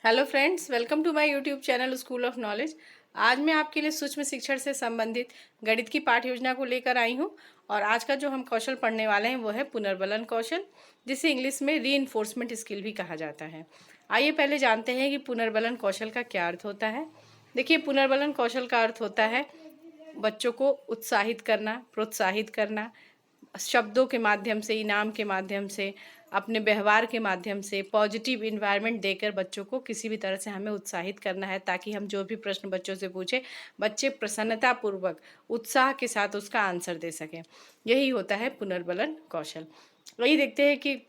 Hello friends, welcome to my YouTube channel school of knowledge. आज मैं आपके लिए सूक्ष्म शिक्षण से संबंधित गणित की पाठ योजना को लेकर आई हूं। और आज का जो हम कौशल पढ़ने वाले हैं वो है पुनर्बलन कौशल, जिसे इंग्लिश में रीइंफोर्समेंट स्किल भी कहा जाता है। आइए पहले जानते हैं कि पुनर्बलन कौशल का क्या अर्थ होता है। देखिए, पुनर्बलन कौशल का अर्थ होता है बच्चों को उत्साहित करना, प्रोत्साहित करना, शब्दों के माध्यम से, इनाम के माध्यम से, अपने व्यवहार के माध्यम से, पॉजिटिव इन्वायरमेंट देकर बच्चों को किसी भी तरह से हमें उत्साहित करना है, ताकि हम जो भी प्रश्न बच्चों से पूछें बच्चे प्रसन्नतापूर्वक, उत्साह के साथ उसका आंसर दे सकें। यही होता है पुनर्बलन कौशल। वही देखते हैं कि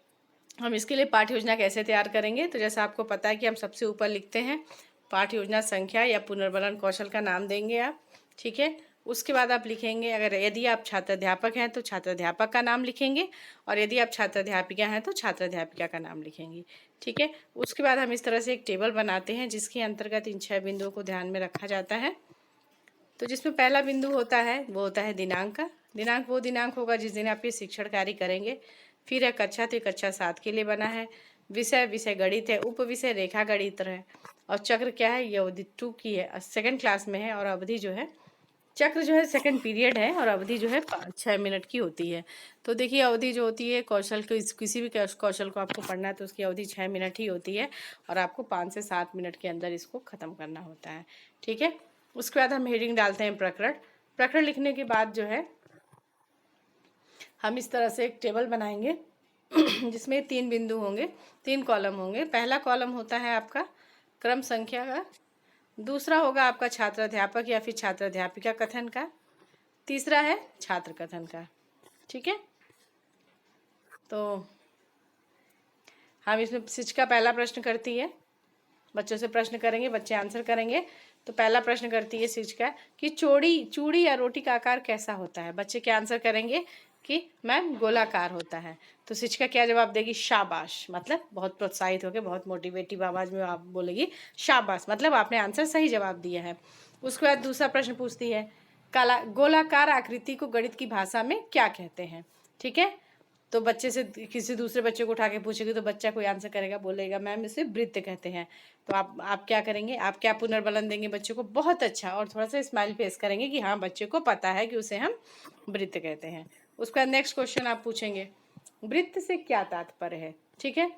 हम इसके लिए पाठ्य योजना कैसे तैयार करेंगे। तो जैसा आपको पता है कि हम सबसे ऊपर लिखते हैं पाठ्य योजना संख्या या पुनर्बलन कौशल का नाम देंगे आप, ठीक है। उसके बाद आप लिखेंगे, अगर यदि आप छात्र अध्यापक हैं तो छात्र अध्यापक का नाम लिखेंगे, और यदि आप छात्र अध्यापिका हैं तो छात्र अध्यापिका का नाम लिखेंगी, ठीक है। उसके बाद हम इस तरह से एक टेबल बनाते हैं जिसके अंतर्गत इन 6 बिंदुओं को ध्यान में रखा जाता है। तो जिसमें पहला बिंदु होता है वो होता है दिनांक का। दिनांक वो दिनांक होगा जिस दिन आप ये शिक्षण कार्य करेंगे। फिर है कक्षा, तो कक्षा 7 के लिए बना है। विषय विषय गणित है, उप विषय रेखा गणित है, और चक्र क्या है, ये अवधि 2 की है, सेकंड क्लास में है। और अवधि जो है, चक्र जो है सेकंड पीरियड है, और अवधि जो है 6 मिनट की होती है। तो देखिए, अवधि जो होती है कौशल को, किसी भी कौशल को आपको पढ़ना है तो उसकी अवधि 6 मिनट ही होती है, और आपको 5 से 7 मिनट के अंदर इसको ख़त्म करना होता है, ठीक है। उसके बाद हम हेडिंग डालते हैं प्रकरण। प्रकरण लिखने के बाद जो है हम इस तरह से एक टेबल बनाएंगे जिसमें 3 बिंदु होंगे, 3 कॉलम होंगे। पहला कॉलम होता है आपका क्रम संख्या का, दूसरा होगा आपका छात्र अध्यापक या फिर छात्र अध्यापिका कथन का, तीसरा है छात्र कथन का, ठीक है। तो हम इसमें शिक्षिका पहला प्रश्न करती है, बच्चों से प्रश्न करेंगे, बच्चे आंसर करेंगे। तो पहला प्रश्न करती है शिक्षिका कि चूड़ी या रोटी का आकार कैसा होता है। बच्चे क्या आंसर करेंगे कि मैम गोलाकार होता है। तो शिक्षिका क्या जवाब देगी, शाबाश, मतलब बहुत प्रोत्साहित होकर, बहुत मोटिवेटिव आवाज में आप बोलेगी शाबाश, मतलब आपने आंसर सही जवाब दिया है। उसके बाद दूसरा प्रश्न पूछती है, काला गोलाकार आकृति को गणित की भाषा में क्या कहते हैं, ठीक है। तो बच्चे से किसी दूसरे बच्चे को उठा के पूछेगी तो बच्चा कोई आंसर करेगा, बोलेगा मैम इसे वृत्त कहते हैं। तो आप क्या करेंगे, आप क्या पुनर्बलन देंगे बच्चे को, बहुत अच्छा, और थोड़ा सा स्माइल फेस करेंगे कि हाँ बच्चे को पता है कि उसे हम वृत्त कहते हैं। उसका नेक्स्ट क्वेश्चन आप पूछेंगे, वृत्त से क्या तात्पर्य है, ठीक है।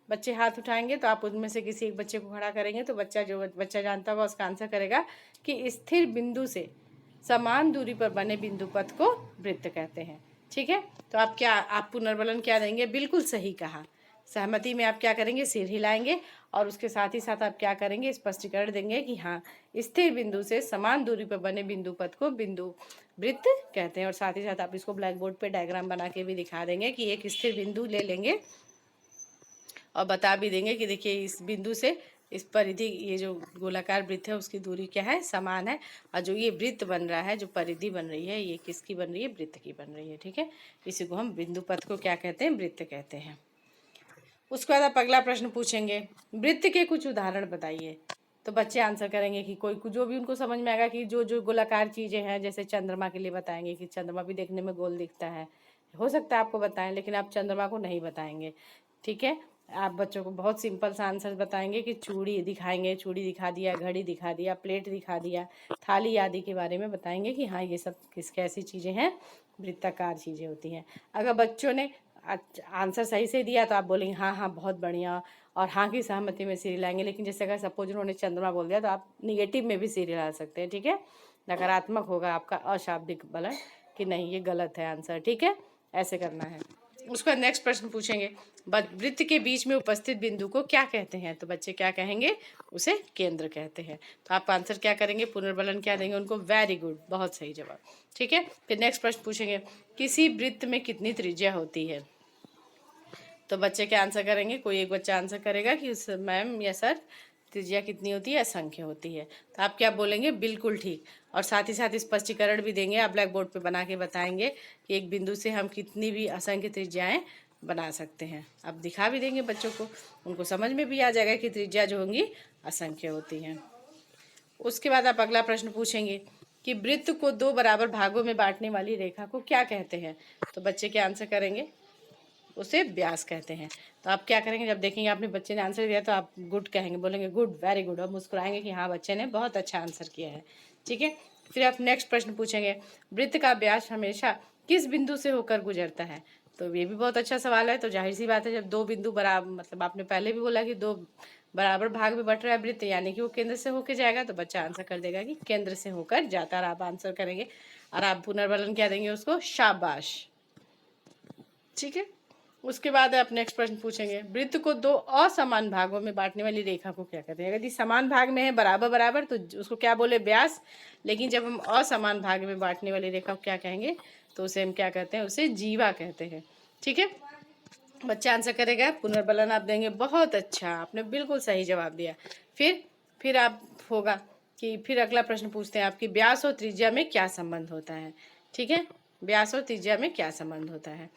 बच्चे हाथ उठाएंगे तो आप उनमें से किसी एक बच्चे को खड़ा करेंगे, तो बच्चा जानता होगा उसका आंसर करेगा कि स्थिर बिंदु से समान दूरी पर बने बिंदु पथ को वृत्त कहते हैं, ठीक है। तो आप पुनर्बलन क्या देंगे, बिल्कुल सही कहा। सहमति में आप क्या करेंगे, सिर हिलाएंगे, और उसके साथ ही साथ आप क्या करेंगे, स्पष्टीकरण देंगे कि हाँ स्थिर बिंदु से समान दूरी पर बने बिंदु पथ को बिंदु वृत्त कहते हैं। और साथ ही साथ आप इसको ब्लैक बोर्ड पे डायग्राम बना के भी दिखा देंगे कि एक स्थिर बिंदु ले लेंगे, और बता भी देंगे कि देखिए इस बिंदु से इस परिधि, ये जो गोलाकार वृत्त है उसकी दूरी क्या है, समान है, और जो ये वृत्त बन रहा है, जो परिधि बन रही है, ये किसकी बन रही है, वृत्त की बन रही है, ठीक है। इसी को हम बिंदु पथ को क्या कहते हैं, वृत्त कहते हैं। उसके बाद आप अगला प्रश्न पूछेंगे, वृत्त के कुछ उदाहरण बताइए। तो बच्चे आंसर करेंगे कि कोई जो भी उनको समझ में आएगा, कि जो जो गोलाकार चीज़ें हैं, जैसे चंद्रमा के लिए बताएंगे कि चंद्रमा भी देखने में गोल दिखता है। हो सकता है आपको बताएं, लेकिन आप चंद्रमा को नहीं बताएंगे, ठीक है। आप बच्चों को बहुत सिंपल सा आंसर बताएंगे कि चूड़ी दिखाएंगे, चूड़ी दिखा दिया, घड़ी दिखा दिया, प्लेट दिखा दिया, थाली आदि के बारे में बताएंगे कि हाँ ये सब कैसी चीज़ें हैं, वृत्ताकार चीज़ें होती हैं। अगर बच्चों ने आंसर सही से दिया तो आप बोलेंगे हाँ हाँ बहुत बढ़िया, और हाँ की सहमति में सिर हिलाएंगे। लेकिन जैसे अगर सपोज उन्होंने चंद्रमा बोल दिया तो आप निगेटिव में भी सिर हिला सकते हैं, ठीक है। नकारात्मक होगा आपका अशाब्दिक बलन कि नहीं ये गलत है आंसर, ठीक है, ऐसे करना है। उसका नेक्स्ट प्रश्न पूछेंगे, वृत्त के बीच में उपस्थित बिंदु को क्या कहते हैं। तो बच्चे क्या कहेंगे, उसे केंद्र कहते हैं। तो आप आंसर क्या करेंगे, पुनर्बलन क्या देंगे उनको, वेरी गुड, बहुत सही जवाब, ठीक है। फिर नेक्स्ट प्रश्न पूछेंगे, किसी वृत्त में कितनी त्रिज्या होती है। तो बच्चे क्या आंसर करेंगे, कोई एक बच्चा आंसर करेगा कि उस मैम या सर त्रिज्या कितनी होती है, असंख्य होती है। तो आप क्या बोलेंगे, बिल्कुल ठीक। और साथ ही साथ स्पष्टीकरण भी देंगे, आप ब्लैक बोर्ड पे बना के बताएंगे कि एक बिंदु से हम कितनी भी असंख्य त्रिज्याएं बना सकते हैं। अब दिखा भी देंगे बच्चों को, उनको समझ में भी आ जाएगा कि त्रिज्या जो होंगी असंख्य होती हैं। उसके बाद आप अगला प्रश्न पूछेंगे कि वृत्त को 2 बराबर भागों में बांटने वाली रेखा को क्या कहते हैं। तो बच्चे क्या आंसर करेंगे, उसे व्यास कहते हैं। तो आप क्या करेंगे, जब देखेंगे आपने बच्चे ने आंसर दिया तो आप गुड कहेंगे, बोलेंगे गुड, वेरी गुड, और मुस्कुराएंगे कि हाँ बच्चे ने बहुत अच्छा आंसर किया है। ठीक है। फिर आप नेक्स्ट प्रश्न पूछेंगे, वृत्त का व्यास हमेशा किस बिंदु से होकर गुजरता है। तो ये भी बहुत अच्छा सवाल है। तो जाहिर सी बात है, जब दो बिंदु बराबर, मतलब आपने पहले भी बोला कि दो बराबर भाग में बट रहा है वृत्त, यानी कि वो केंद्र से होकर जाएगा, तो बच्चा आंसर कर देगा कि केंद्र से होकर जाता है, और आप आंसर करेंगे और आप पुनर्बलन क्या देंगे उसको, शाबाश। ठीक है। उसके बाद आप नेक्स्ट प्रश्न पूछेंगे, वृत्त को दो असमान भागों में बांटने वाली रेखा को क्या कहते हैं। यदि समान भाग में है बराबर बराबर तो उसको क्या बोले, व्यास। लेकिन जब हम असमान भाग में बांटने वाली रेखा को क्या कहेंगे, तो उसे हम क्या कहते हैं, उसे जीवा कहते हैं। ठीक है। बच्चा आंसर करेगा, पुनर्बलन आप देंगे, बहुत अच्छा, आपने बिल्कुल सही जवाब दिया। फिर आप होगा कि फिर अगला प्रश्न पूछते हैं आपकी, व्यास और त्रिज्या में क्या संबंध होता है। ठीक है। व्यास और त्रिज्या में क्या संबंध होता है।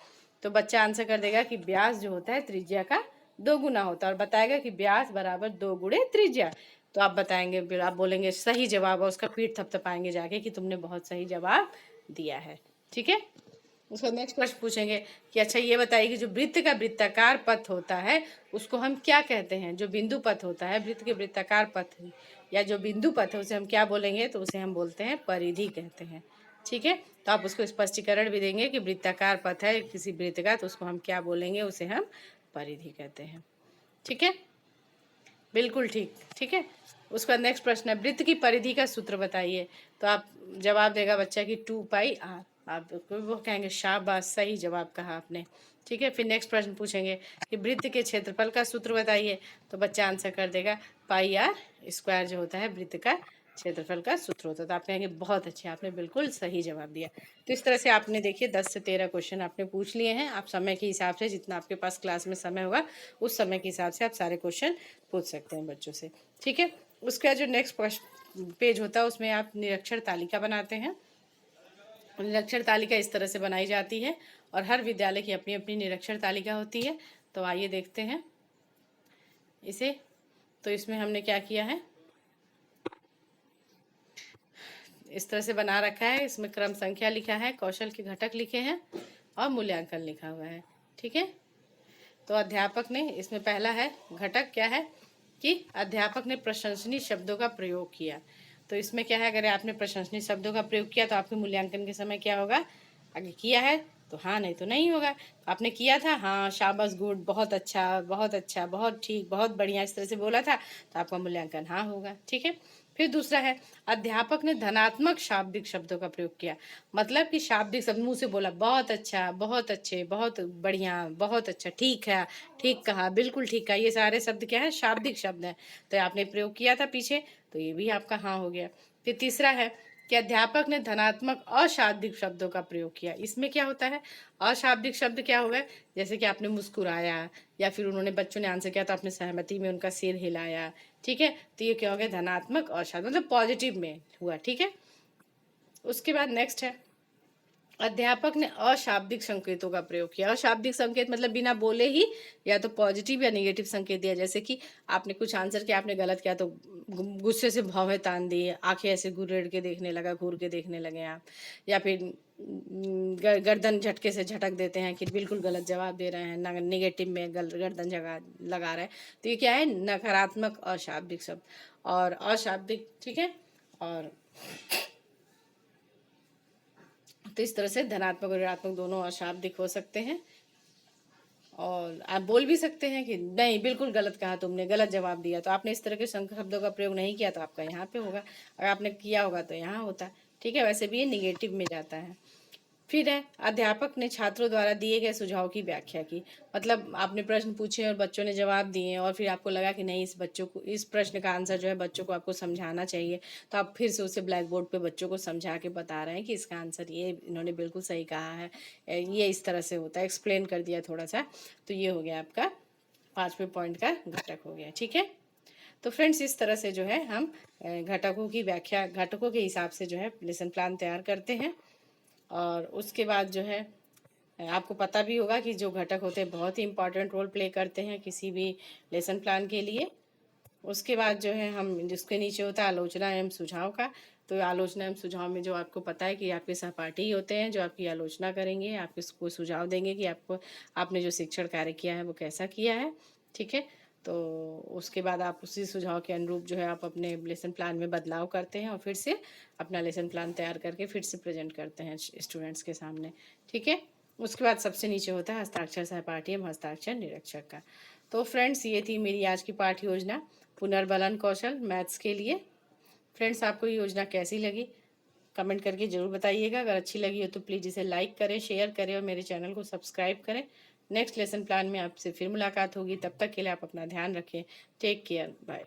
तो बच्चा आंसर कर देगा कि व्यास जो होता है त्रिज्या का 2 गुना होता है, और बताएगा कि व्यास बराबर 2 गुणे त्रिज्या। तो आप बताएंगे, फिर आप बोलेंगे सही जवाब, और उसका पीठ थपथपाएंगे जाके कि तुमने बहुत सही जवाब दिया है। ठीक है। उसका नेक्स्ट प्रश्न पूछेंगे कि अच्छा ये बताइए कि जो वृत्त का वृत्ताकार पथ होता है उसको हम क्या कहते हैं। जो बिंदु पथ होता है, वृत्त के वृत्ताकार पथ या जो बिंदु पथ है उसे हम क्या बोलेंगे, तो उसे हम बोलते हैं परिधि कहते हैं। ठीक है। तो आप उसको स्पष्टीकरण भी देंगे कि वृत्ताकार पथ है किसी वृत्त का, तो उसको हम क्या बोलेंगे, उसे हम परिधि कहते हैं। ठीक है, बिल्कुल ठीक। ठीक है। उसका नेक्स्ट प्रश्न है, वृत्त की परिधि का सूत्र बताइए। तो आप जवाब देगा बच्चा की 2πr। आप वो कहेंगे शाबाश, सही जवाब कहा आपने। ठीक है। फिर नेक्स्ट प्रश्न पूछेंगे कि वृत्त के क्षेत्रफल का सूत्र बताइए। तो बच्चा आंसर कर देगा πr² जो होता है वृत्त का क्षेत्रफल का सूत्र होता है। तो आप कहेंगे बहुत अच्छे, आपने बिल्कुल सही जवाब दिया। तो इस तरह से आपने देखिए 10 से 13 क्वेश्चन आपने पूछ लिए हैं। आप समय के हिसाब से, जितना आपके पास क्लास में समय होगा उस समय के हिसाब से आप सारे क्वेश्चन पूछ सकते हैं बच्चों से। ठीक है। उसका जो नेक्स्ट पेज होता है उसमें आप निरक्षर तालिका बनाते हैं। निरक्षर तालिका इस तरह से बनाई जाती है, और हर विद्यालय की अपनी अपनी निरक्षर तालिका होती है। तो आइए देखते हैं इसे। तो इसमें हमने क्या किया है, इस तरह से बना रखा है। इसमें क्रम संख्या लिखा है, कौशल के घटक लिखे हैं, और मूल्यांकन लिखा हुआ है। ठीक है। तो अध्यापक ने, इसमें पहला है घटक क्या है कि अध्यापक ने प्रशंसनीय शब्दों का प्रयोग किया। तो इसमें क्या है, अगर आपने प्रशंसनीय शब्दों का प्रयोग किया तो आपके मूल्यांकन के समय क्या होगा, अगर किया है तो हाँ, नहीं तो नहीं होगा। तो आपने किया था, हाँ शाबाश, गुड, बहुत अच्छा, बहुत अच्छा, बहुत ठीक, बहुत बढ़िया, इस तरह से बोला था, तो आपका मूल्यांकन हाँ होगा। ठीक है। फिर दूसरा है, अध्यापक ने धनात्मक शाब्दिक शब्दों का प्रयोग किया। मतलब कि शाब्दिक शब्द, मुंह से बोला, बहुत अच्छा, बहुत अच्छे, बहुत बढ़िया, बहुत अच्छा, ठीक है, ठीक कहा, बिल्कुल ठीक कहा, ये सारे शब्द क्या है, शाब्दिक शब्द हैं। तो आपने प्रयोग किया था पीछे, तो ये भी आपका हाँ हो गया। फिर तीसरा है कि अध्यापक ने धनात्मक अशाब्दिक शब्दों का प्रयोग किया। इसमें क्या होता है, अशाब्दिक शब्द क्या हुआ, जैसे कि आपने मुस्कुराया, या फिर उन्होंने, बच्चों ने आंसर किया तो आपने सहमति में उनका सिर हिलाया। ठीक है। तो ये क्या हो गया, धनात्मक अशाब्दिक, मतलब पॉजिटिव में हुआ। ठीक है। उसके बाद नेक्स्ट है, अध्यापक ने अशाब्दिक संकेतों का प्रयोग किया। अशाब्दिक संकेत मतलब बिना बोले ही या तो पॉजिटिव या नेगेटिव संकेत दिया। जैसे कि आपने कुछ आंसर किया, आपने गलत किया तो गुस्से से भौहें तान दिए, आंखें ऐसे घूर के देखने लगा, घूर के देखने लगे आप, या फिर गर्दन झटके से झटक देते हैं कि बिल्कुल गलत जवाब दे रहे हैं, नेगेटिव में गर्दन जगह लगा रहे हैं। तो ये क्या है, नकारात्मक अशाब्दिक शब्द और अशाब्दिक। ठीक है। और तो इस तरह से धनात्मक और ऋणात्मक दोनों अशाब्दिक हो सकते हैं। और आप बोल भी सकते हैं कि नहीं, बिल्कुल गलत कहा तुमने, गलत जवाब दिया। तो आपने इस तरह के शब्दों का प्रयोग नहीं किया तो आपका यहाँ पे होगा, अगर आपने किया होगा तो यहाँ होता। ठीक है। वैसे भी ये निगेटिव में जाता है। फिर है, अध्यापक ने छात्रों द्वारा दिए गए सुझाव की व्याख्या की। मतलब आपने प्रश्न पूछे और बच्चों ने जवाब दिए, और फिर आपको लगा कि नहीं, इस प्रश्न का आंसर जो है बच्चों को आपको समझाना चाहिए, तो आप फिर से उसे ब्लैक बोर्ड पे बच्चों को समझा के बता रहे हैं कि इसका आंसर ये, इन्होंने बिल्कुल सही कहा है, ये इस तरह से होता है, एक्सप्लेन कर दिया थोड़ा सा। तो ये हो गया आपका 5वें पॉइंट का घटक हो गया। ठीक है। तो फ्रेंड्स, इस तरह से जो है हम घटकों की व्याख्या, घटकों के हिसाब से जो है लेसन प्लान तैयार करते हैं। और उसके बाद जो है आपको पता भी होगा कि जो घटक होते हैं बहुत ही इंपॉर्टेंट रोल प्ले करते हैं किसी भी लेसन प्लान के लिए। उसके बाद जो है हम, जिसके नीचे होता है आलोचना एवं सुझाव का, तो आलोचना एवं सुझाव में जो आपको पता है कि आपके सहपाठी ही होते हैं जो आपकी आलोचना करेंगे, आपको सुझाव देंगे कि आपने जो शिक्षण कार्य किया है वो कैसा किया है। ठीक है, तो उसके बाद आप उसी सुझाव के अनुरूप जो है आप अपने लेसन प्लान में बदलाव करते हैं और फिर से अपना लेसन प्लान तैयार करके फिर से प्रेजेंट करते हैं स्टूडेंट्स के सामने। ठीक है, उसके बाद सबसे नीचे होता है हस्ताक्षर सहपाठी एवं हस्ताक्षर निरीक्षक का। तो फ्रेंड्स, ये थी मेरी आज की पाठ्य योजना पुनर्बलन कौशल मैथ्स के लिए। फ्रेंड्स, आपको ये योजना कैसी लगी कमेंट करके ज़रूर बताइएगा। अगर अच्छी लगी हो तो प्लीज़ इसे लाइक करें, शेयर करें और मेरे चैनल को सब्सक्राइब करें। नेक्स्ट लेसन प्लान में आपसे फिर मुलाकात होगी, तब तक के लिए आप अपना ध्यान रखें। Take care, bye.